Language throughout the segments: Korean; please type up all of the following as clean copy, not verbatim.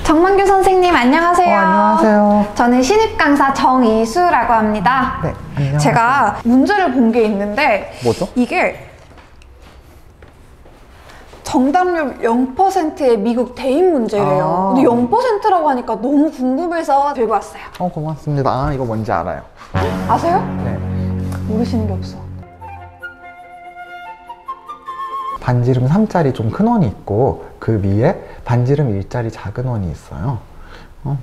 정만규 선생님 안녕하세요. 안녕하세요. 저는 신입 강사 정이수라고 합니다. 네, 안녕하세요. 제가 문제를 본 게 있는데 뭐죠? 이게 정답률 0%의 미국 대입 문제래요. 근데 0%라고 하니까 너무 궁금해서 들고 왔어요. 고맙습니다. 아, 이거 뭔지 알아요. 아세요? 네. 모르시는 게 없어. 반지름 3짜리 좀 큰 원이 있고 그 위에 반지름 1짜리 작은 원이 있어요.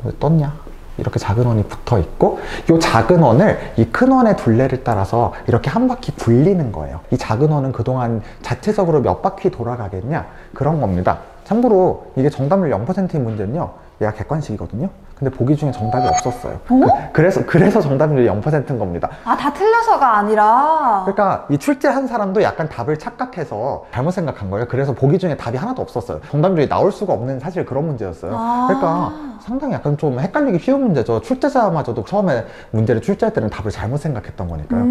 왜 떴냐? 이렇게 작은 원이 붙어 있고 이 작은 원을 이 큰 원의 둘레를 따라서 이렇게 한 바퀴 굴리는 거예요. 이 작은 원은 그동안 자체적으로 몇 바퀴 돌아가겠냐? 그런 겁니다. 참고로 이게 정답률 0%인 문제는요, 얘가 객관식이거든요. 근데 보기 중에 정답이 없었어요. 그래서 정답률이 0%인 겁니다. 아, 다 틀려서가 아니라. 그러니까 이 출제한 사람도 약간 답을 착각해서 잘못 생각한 거예요. 그래서 보기 중에 답이 하나도 없었어요. 정답률이 나올 수가 없는 사실 그런 문제였어요. 그러니까 상당히 약간 좀 헷갈리기 쉬운 문제죠. 출제자마저도 처음에 문제를 출제할 때는 답을 잘못 생각했던 거니까요.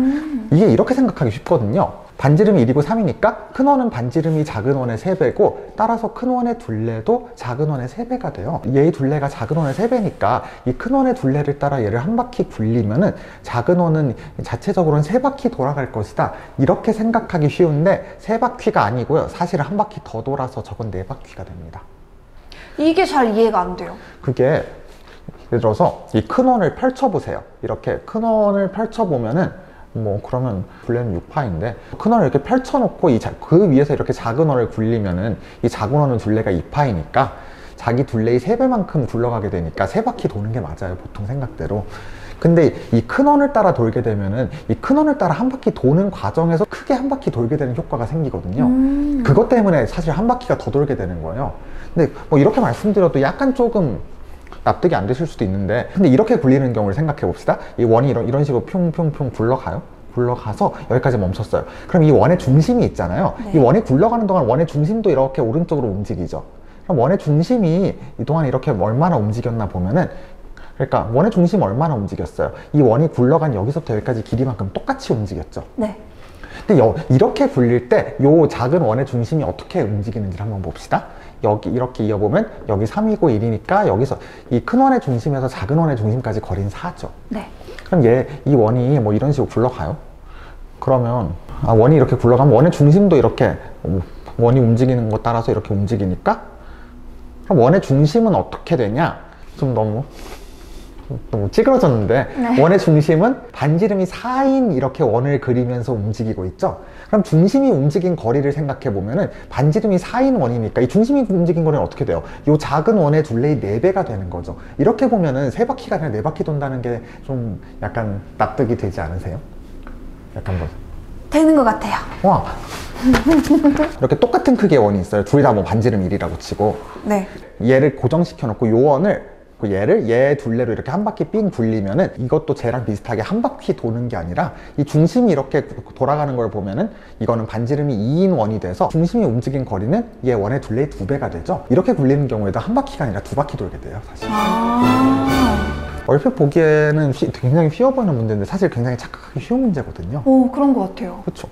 이게 이렇게 생각하기 쉽거든요. 반지름이 1이고 3이니까 큰 원은 반지름이 작은 원의 3배고 따라서 큰 원의 둘레도 작은 원의 3배가 돼요. 얘의 둘레가 작은 원의 3배니까 이 큰 원의 둘레를 따라 얘를 한 바퀴 굴리면은 작은 원은 자체적으로는 3바퀴 돌아갈 것이다. 이렇게 생각하기 쉬운데 3바퀴가 아니고요. 사실은 한 바퀴 더 돌아서 저건 4바퀴가 됩니다. 이게 잘 이해가 안 돼요. 그게 예를 들어서 이 큰 원을 펼쳐보세요. 이렇게 큰 원을 펼쳐보면은 그러면 둘레는 6파인데 큰 원을 이렇게 펼쳐놓고 그 위에서 이렇게 작은 원을 굴리면은 이 작은 원은 둘레가 2파이니까 자기 둘레의 3배만큼 굴러가게 되니까 3바퀴 도는 게 맞아요, 보통 생각대로. 근데 이 큰 원을 따라 돌게 되면은 이 큰 원을 따라 한 바퀴 도는 과정에서 크게 한 바퀴 돌게 되는 효과가 생기거든요. 그것 때문에 사실 한 바퀴가 더 돌게 되는 거예요. 근데 이렇게 말씀드려도 약간 조금 납득이 안 되실 수도 있는데, 근데 이렇게 굴리는 경우를 생각해 봅시다. 이 원이 이런 식으로 뿅뿅뿅 굴러가서 여기까지 멈췄어요. 그럼 이 원의 중심이 있잖아요. 네. 이 원이 굴러가는 동안 원의 중심도 이렇게 오른쪽으로 움직이죠. 그럼 원의 중심이 이동안 이렇게 얼마나 움직였나 보면은, 그러니까 원의 중심이 얼마나 움직였어요? 이 원이 굴러간 여기서부터 여기까지 길이만큼 똑같이 움직였죠. 네. 근데 이렇게 굴릴 때 이 작은 원의 중심이 어떻게 움직이는지를 한번 봅시다. 여기 이렇게 이어보면 여기 3이고 1이니까 여기서 이 큰 원의 중심에서 작은 원의 중심까지 거리는 4죠. 네. 그럼 이 원이 이런 식으로 굴러가요. 그러면 원이 이렇게 굴러가면 원의 중심도 이렇게 원이 움직이는 것 따라서 이렇게 움직이니까, 그럼 원의 중심은 어떻게 되냐? 좀 너무 찌그러졌는데, 네. 원의 중심은 반지름이 4인 이렇게 원을 그리면서 움직이고 있죠. 그럼 중심이 움직인 거리를 생각해 보면은 반지름이 4인 원이니까 이 중심이 움직인 거리는 어떻게 돼요? 이 작은 원의 둘레의 4배가 되는 거죠. 이렇게 보면은 3바퀴가 아니라 4바퀴 돈다는 게 좀 약간 납득이 되지 않으세요? 약간 되는 것 같아요. 와, 이렇게 똑같은 크기의 원이 있어요. 둘 다 반지름 1이라고 치고, 네. 얘를 고정시켜 놓고 요 원을 얘 둘레로 이렇게 한 바퀴 삥 굴리면은 이것도 쟤랑 비슷하게 한 바퀴 도는 게 아니라 이 중심이 이렇게 돌아가는 걸 보면은 이거는 반지름이 2인 원이 돼서 중심이 움직인 거리는 얘 원의 둘레의 2배가 되죠. 이렇게 굴리는 경우에도 한 바퀴가 아니라 2바퀴 돌게 돼요, 사실. 얼핏 보기에는 굉장히 쉬워 보이는 문제인데 사실 굉장히 착각하기 쉬운 문제거든요. 그런 것 같아요. 그렇죠.